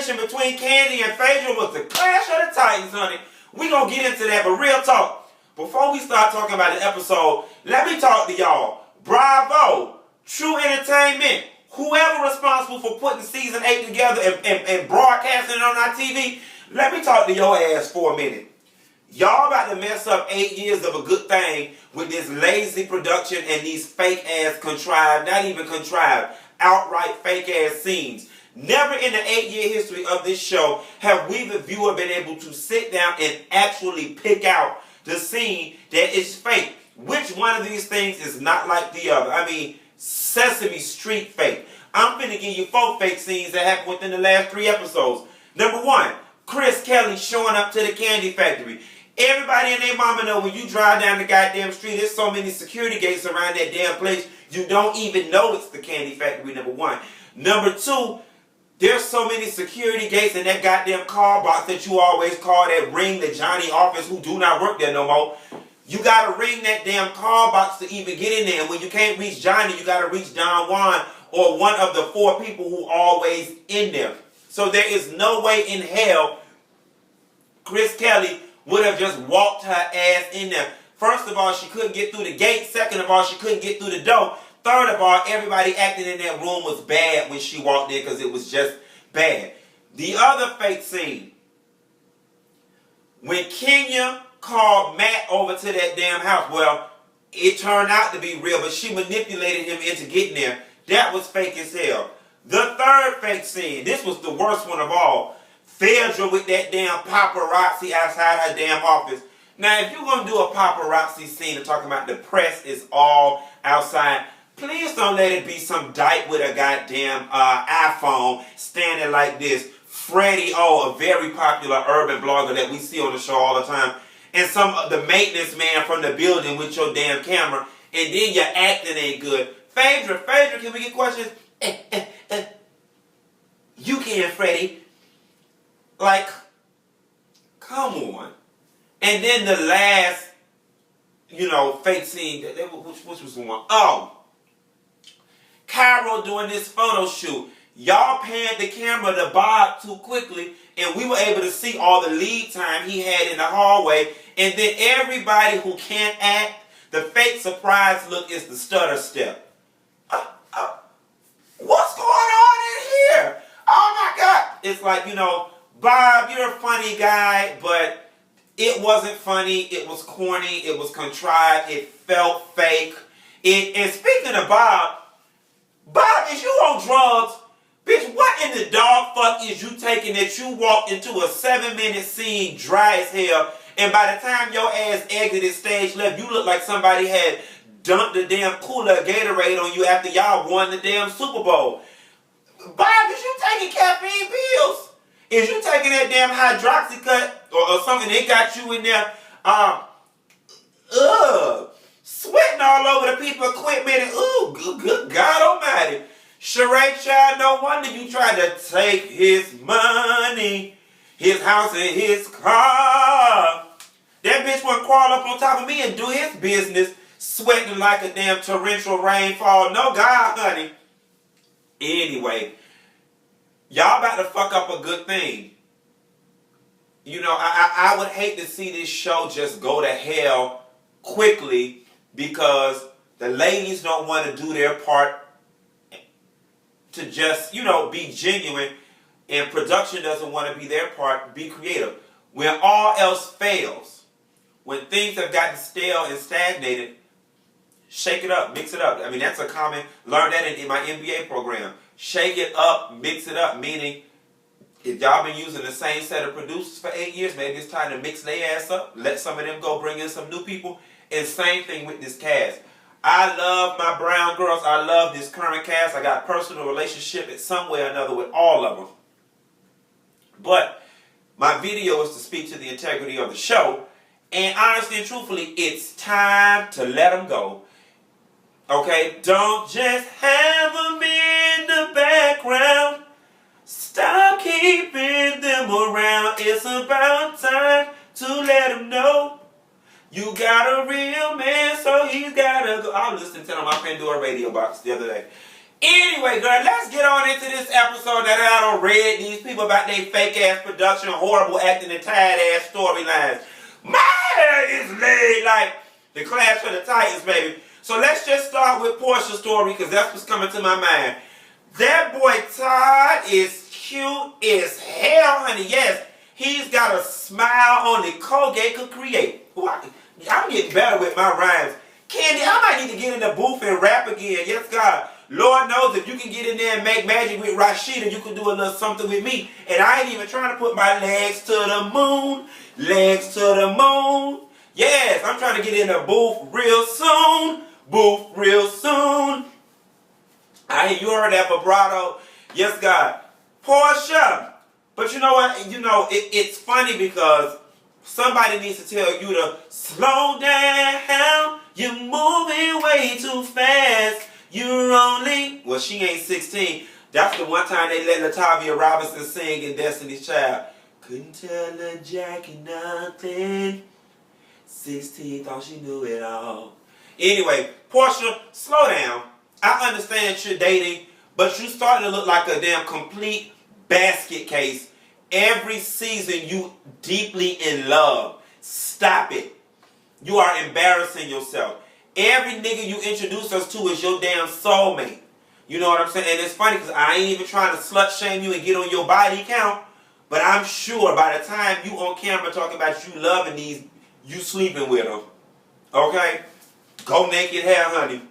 situation between Kandi and Phaedra was the clash of the titans, honey. We gonna get into that, but real talk. Before we start talking about the episode, let me talk to y'all. Bravo, True Entertainment, whoever responsible for putting season 8 together and broadcasting it on our TV, let me talk to your ass for a minute. Y'all about to mess up 8 years of a good thing with this lazy production and these fake ass contrived, not even contrived, outright fake ass scenes. Never in the 8-year history of this show have we, the viewer, been able to sit down and actually pick out the scene that is fake. Which one of these things is not like the other? I mean, Sesame Street fake. I'm finna give you 4 fake scenes that happened within the last 3 episodes. Number 1, Chris Kelly showing up to the candy factory. Everybody and their mama know when you drive down the goddamn street, there's so many security gates around that damn place, you don't even know it's the candy factory, number 1. Number 2, there's so many security gates in that goddamn car box that you always call that ring the Johnny office who do not work there no more. You gotta ring that damn car box to even get in there. And when you can't reach Johnny, you gotta reach Don Juan or one of the 4 people who always in there. So there is no way in hell Chris Kelly would have just walked her ass in there. First of all, she couldn't get through the gate. Second of all, she couldn't get through the door. Third of all, everybody acting in that room was bad when she walked in because it was just bad. The other fake scene, when Kenya called Matt over to that damn house, well, it turned out to be real, but she manipulated him into getting there. That was fake as hell. The third fake scene, this was the worst one of all. Phaedra with that damn paparazzi outside her damn office. Now, if you're going to do a paparazzi scene and talking about the press is all outside, please don't let it be some dyke with a goddamn iPhone standing like this. Freddie O, a very popular urban blogger that we see on the show all the time. And the maintenance man from the building with your damn camera. And then your acting ain't good. Phaedra, can we get questions? You can, Freddie. Like, come on. And then the last, fake scene, which was the one? Oh. Cairo doing this photo shoot. Y'all panned the camera to Bob too quickly, and we were able to see all the lead time he had in the hallway. And then everybody who can't act, the fake surprise look is the stutter step. What's going on in here? Oh my God. It's like, Bob, you're a funny guy, but it wasn't funny. It was corny. It was contrived. It felt fake. And speaking of Bob, is you on drugs? Bitch, what in the dog fuck is you taking that you walked into a 7-minute scene dry as hell, and by the time your ass exited stage left, you look like somebody had dumped the damn cooler of Gatorade on you after y'all won the damn Super Bowl. Bob, is you taking caffeine pills? Is you taking that damn hydroxycut or something that got you in there, sweating all over the people equipment and good God almighty. Sheree child, no wonder you tried to take his money, his house and his car. That bitch wouldn't crawl up on top of me and do his business, sweating like a damn torrential rainfall. No God, honey. Anyway, y'all about to fuck up a good thing. I would hate to see this show just go to hell quickly because the ladies don't want to do their part to just, be genuine, and production doesn't want to be their part, be creative. When all else fails, when things have gotten stale and stagnated, shake it up, mix it up. I mean, that's a common, learn that in my MBA program. Shake it up, mix it up, meaning if y'all been using the same set of producers for 8 years, maybe it's time to mix their ass up, let some of them go, bring in some new people, and same thing with this cast. I love my brown girls. I love this current cast. I got a personal relationship in some way or another with all of them. But my video is to speak to the integrity of the show. And honestly and truthfully, it's time to let them go. Okay? Don't just have them in the background. Stop keeping them around. It's about time to let them know. You got a real man, so he's gotta go. I was listening to it on my Pandora radio box the other day. Anyway, girl, let's get on into this episode that I done read these people about their fake ass production, horrible acting, and tired ass storylines. My hair is laid like the Clash of the Titans, baby. So let's just start with Portia's story because that's what's coming to my mind. That boy Todd is cute as hell, honey. Yes, he's got a smile only Colgate could create. Ooh, I'm getting better with my rhymes. Kandi, I might need to get in the booth and rap again. Yes, God. Lord knows if you can get in there and make magic with Rashida, you can do a little something with me. And I ain't even trying to put my legs to the moon. Legs to the moon. Yes, I'm trying to get in the booth real soon. Booth real soon. You heard that vibrato. Yes, God. Portia. But you know what? It's funny because somebody needs to tell you to slow down. You're moving way too fast. You're only... Well, she ain't 16. That's the one time they let Latavia Robinson sing in Destiny's Child. Couldn't tell her Jackie nothing. 16 thought she knew it all. Anyway, Portia, slow down. I understand you're dating, but you're starting to look like a damn complete basket case. Every season you deeply in love. Stop it. You are embarrassing yourself. Every nigga you introduce us to is your damn soulmate. You know what I'm saying? And it's funny because I ain't even trying to slut shame you and get on your body count. But I'm sure by the time you on camera talking about you loving these, you sleeping with them. Okay? Go naked hair, honey.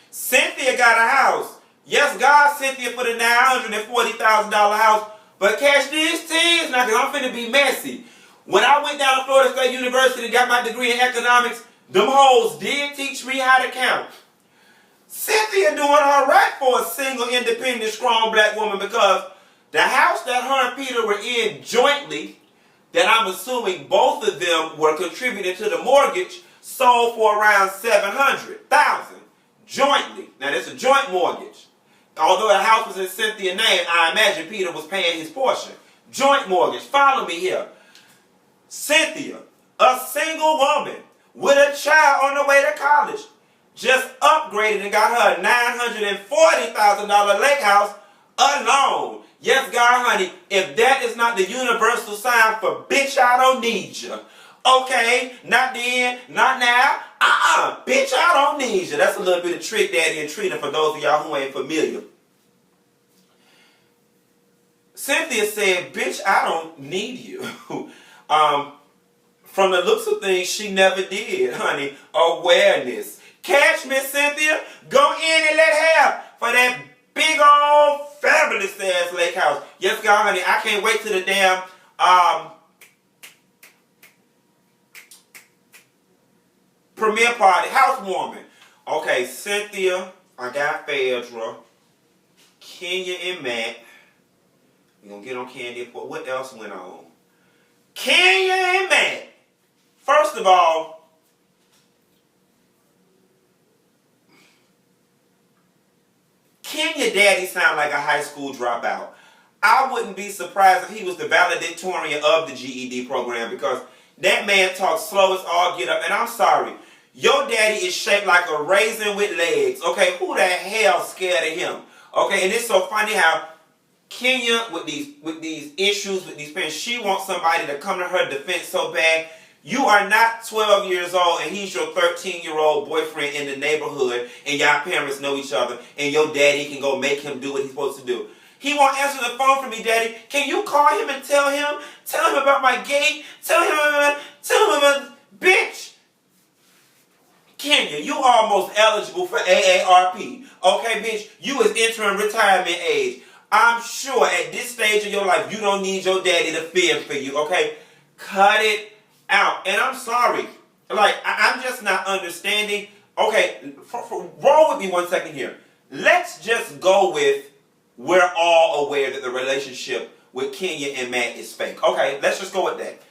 Cynthia got a house. Yes, God, Cynthia for the $940,000 house. But catch these teens now because I'm finna be messy. When I went down to Florida State University and got my degree in economics, them hoes did teach me how to count. Cynthia doing all right for a single, independent, strong black woman because the house that her and Peter were in jointly, that I'm assuming both of them were contributing to the mortgage, sold for around $700,000 jointly. Now, that's a joint mortgage. Although the house was in Cynthia's name, I imagine Peter was paying his portion. Joint mortgage. Follow me here. Cynthia, a single woman with a child on the way to college, just upgraded and got her a $940,000 lake house alone. Yes, God, honey, if that is not the universal sign for bitch, I don't need you. Okay, not then, not now. Bitch, I don't need you. That's a little bit of Trick Daddy and Trina for those of y'all who ain't familiar. Cynthia said, bitch, I don't need you. From the looks of things, she never did, honey. Awareness. Catch me, Cynthia. Go in and let have for that big old fabulous ass lake house. Yes, God, honey, I can't wait till the damn premiere party, housewarming. Okay, Cynthia, I got Phaedra, Kenya and Matt. We're going to get on Kandi. What else went on? Kenya and Matt. First of all, Kenya daddy sound like a high school dropout. I wouldn't be surprised if he was the valedictorian of the GED program because that man talks slow as all get up. And I'm sorry, your daddy is shaped like a raisin with legs. Okay, who the hell scared of him? Okay, and it's so funny how Kenya, with these issues, with these parents, she wants somebody to come to her defense so bad. You are not 12 years old and he's your 13-year-old boyfriend in the neighborhood and y'all parents know each other and your daddy can go make him do what he's supposed to do. He won't answer the phone for me, Daddy. Can you call him and tell him about my gate? Tell him, bitch. Kenya, you almost eligible for AARP. Okay, bitch, you is entering retirement age. I'm sure at this stage of your life, you don't need your daddy to fend for you, okay? Cut it out. And I'm sorry. Like, I'm just not understanding. Okay, roll with me 1 second here. Let's just go with we're all aware that the relationship with Kenya and Matt is fake. Okay, let's just go with that.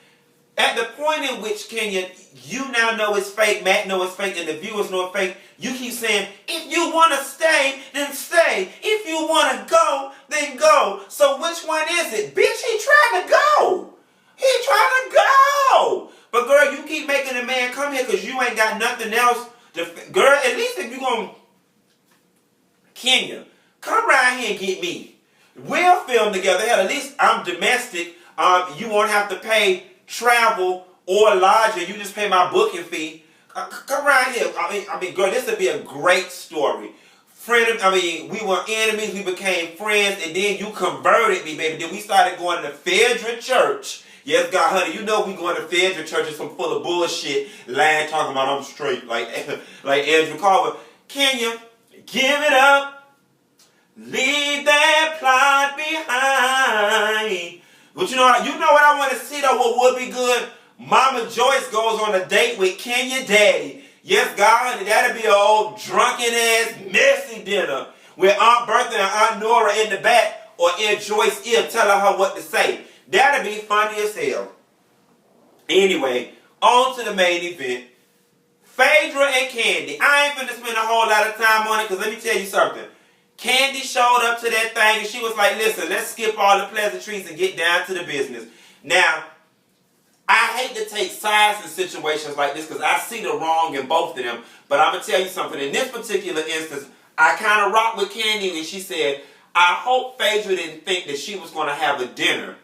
At the point in which Kenya, you now know it's fake, Matt know it's fake, and the viewers know it's fake, you keep saying, if you want to stay, then stay. If you want to go, then go. So which one is it? Bitch, he trying to go. He trying to go. But girl, you keep making a man come here because you ain't got nothing else to... Girl, at least if you're going to Kenya, come around here and get me. We'll film together. Hell, at least I'm domestic. You won't have to pay travel or lodging. You just pay my booking fee. Come around here. I mean, girl, this would be a great story. We were enemies. We became friends, and then you converted me, baby. Then we started going to Phaedra Church. Yes, God, honey, you know we going to Phaedra Church. It's some full of bullshit, lying, talking about I'm straight, like Andrew Carver. Kenya, give it up. Leave that plot behind. But you know what I want to see though, what would be good? Mama Joyce goes on a date with Kenya Daddy. Yes, God, honey, that'll be an old drunken ass messy dinner with Aunt Bertha and Aunt Nora in the back or in Joyce's ear telling her what to say. That'll be funny as hell. Anyway, on to the main event. Phaedra and Kandi. I ain't finna spend a whole lot of time on it because let me tell you something. Kandi showed up to that thing and she was like, listen, let's skip all the pleasantries and get down to the business. Now, I hate to take sides in situations like this because I see the wrong in both of them. But I'm going to tell you something. In this particular instance, I kind of rocked with Kandi when she said, I hope Phaedra didn't think that she was going to have a dinner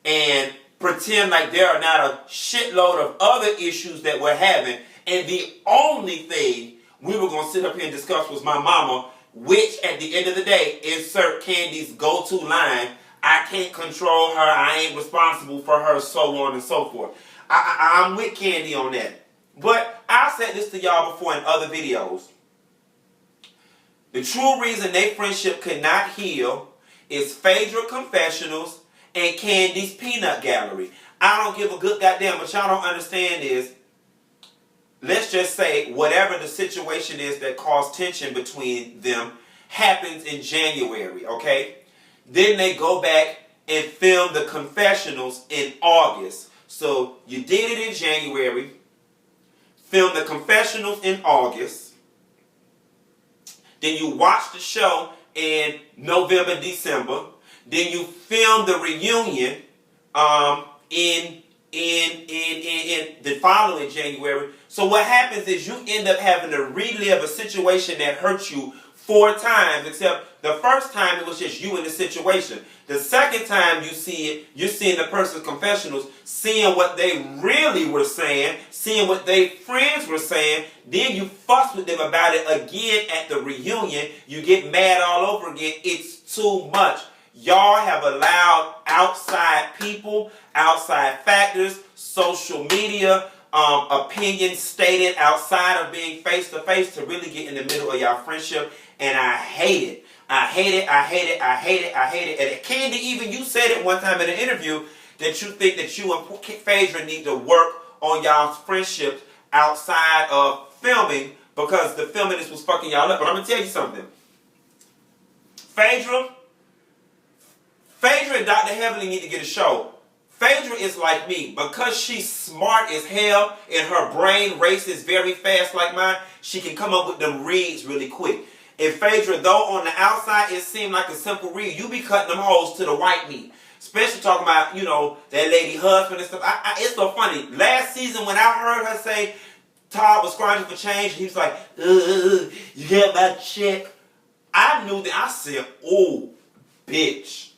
and pretend like there are not a shitload of other issues that we're having. And the only thing we were going to sit up here and discuss was my mama, which at the end of the day, insert Kandi's go-to line, I can't control her, I ain't responsible for her, so on and so forth. I'm with Kandi on that. But I said this to y'all before in other videos. The true reason their friendship could not heal is Phaedra confessionals and Kandi's peanut gallery. I don't give a good goddamn, but y'all don't understand is, let's just say whatever the situation is that caused tension between them happens in January, okay? Then they go back and film the confessionals in August. So you did it in January, film the confessionals in August, then you watch the show in November, December, then you film the reunion in the following January. So what happens is you end up having to relive a situation that hurt you 4 times, except the first time it was just you in the situation. The second time you see it, you're seeing the person's confessionals, seeing what they really were saying, seeing what their friends were saying. Then you fuss with them about it again at the reunion. You get mad all over again. It's too much. Y'all have allowed outside people, outside factors, social media, opinions stated outside of being face-to-face to really get in the middle of y'all friendship. And I hate it. I hate it. I hate it. I hate it. I hate it. And Kandi, even you said it one time in an interview that you think that you and Phaedra need to work on y'all's friendships outside of filming because the filming was fucking y'all up. But I'm going to tell you something. Phaedra and Dr. Heavenly need to get a show. Phaedra is like me. Because she's smart as hell and her brain races very fast like mine, she can come up with them reads really quick. And Phaedra, though on the outside it seemed like a simple read, you be cutting them holes to the white meat. Especially talking about, you know, that lady husband and stuff. It's so funny. Last season when I heard her say Todd was scrounging for change, he was like, you got my check. I knew that. I said, oh, bitch.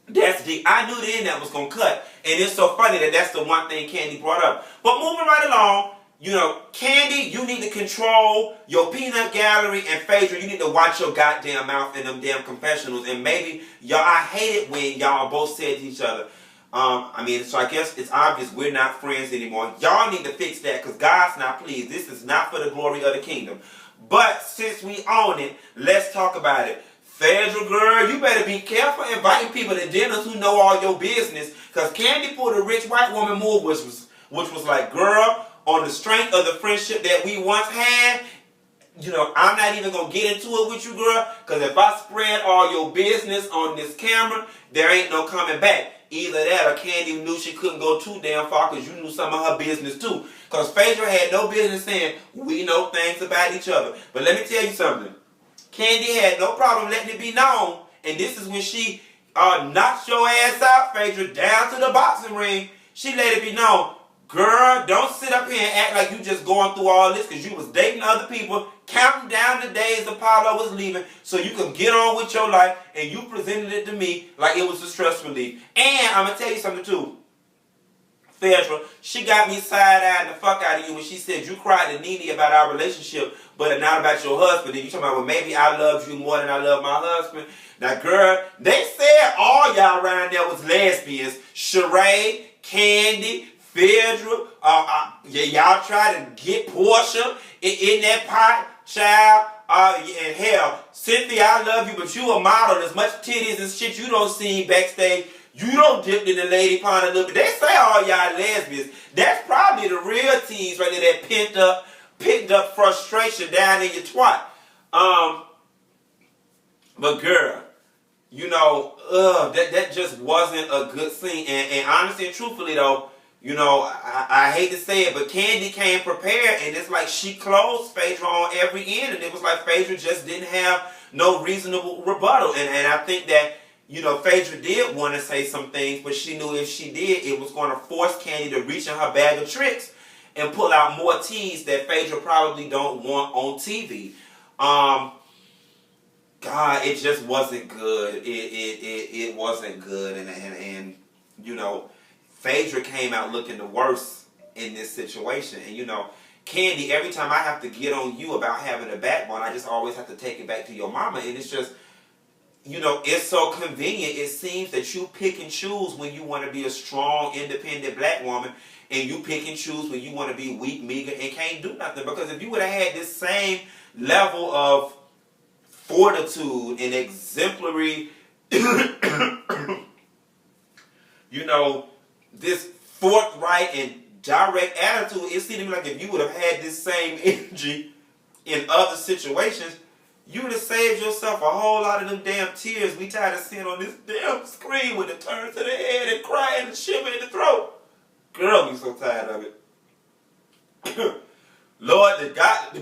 That's deep. I knew then that was going to cut. And it's so funny that that's the one thing Kandi brought up. But moving right along, you know, Kandi, you need to control your peanut gallery, and Phaedra, you need to watch your goddamn mouth in them damn confessionals. And maybe, y'all, I hate it when y'all both said to each other, so I guess it's obvious we're not friends anymore. Y'all need to fix that because God's not pleased. This is not for the glory of the kingdom. But since we own it, let's talk about it. Phaedra, girl, you better be careful inviting people to dinners who know all your business. Because Kandi pulled a rich white woman move, which was like, girl, on the strength of the friendship that we once had, you know, I'm not even going to get into it with you, girl. Because if I spread all your business on this camera, there ain't no coming back. Either that or Kandi knew she couldn't go too damn far because you knew some of her business too. Because Phaedra had no business saying, we know things about each other. But let me tell you something. Kandi had no problem letting it be known, and this is when she knocked your ass out, Phaedra, down to the boxing ring. She let it be known, Girl, don't sit up here and act like you just going through all this because you was dating other people, counting down the days Apollo was leaving so you could get on with your life, and you presented it to me like it was a stress relief. And I'm going to tell you something too. Phaedra, she got me side-eyeing the fuck out of you when she said you cried to Nene about our relationship, but not about your husband. And you talking about, well, maybe I loved you more than I love my husband. Now, girl, they said all y'all around there was lesbians. Sheree, Kandi, Phaedra, y'all try to get Portia in that pot, child. And hell, Cynthia, I love you, but you a model. As much titties and shit you don't see backstage. You don't dip in the lady pond a little bit. They say all y'all lesbians. That's probably the real tease right there, that pent up frustration down in your twat. But girl, you know, that just wasn't a good scene. And honestly and truthfully though, you know, I hate to say it, but Kandi came prepared, and it's like she closed Phaedra on every end, and it was like Phaedra just didn't have no reasonable rebuttal. And I think that, you know, Phaedra did want to say some things, but she knew if she did, it was going to force Kandi to reach in her bag of tricks and pull out more teas that Phaedra probably don't want on TV. God, it just wasn't good. It wasn't good, and you know, Phaedra came out looking the worst in this situation. And you know, Kandi, every time I have to get on you about having a backbone, I just always have to take it back to your mama, and it's just, you know, it's so convenient. It seems that you pick and choose when you want to be a strong, independent black woman, and you pick and choose when you want to be weak, meager, and can't do nothing. Because if you would have had this same level of fortitude and exemplary, you know, this forthright and direct attitude, it seemed to me like if you would have had this same energy in other situations, you would have saved yourself a whole lot of them damn tears we tired of seeing on this damn screen with the turn to the head and crying and shiver in the throat. Girl, we so tired of it. Lord, God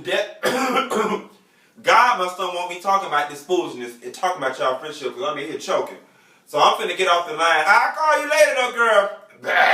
must don't want me talking about this foolishness and talking about y'all friendship because I'm in here choking. So I'm finna get off the line. I'll call you later though, girl. Bye.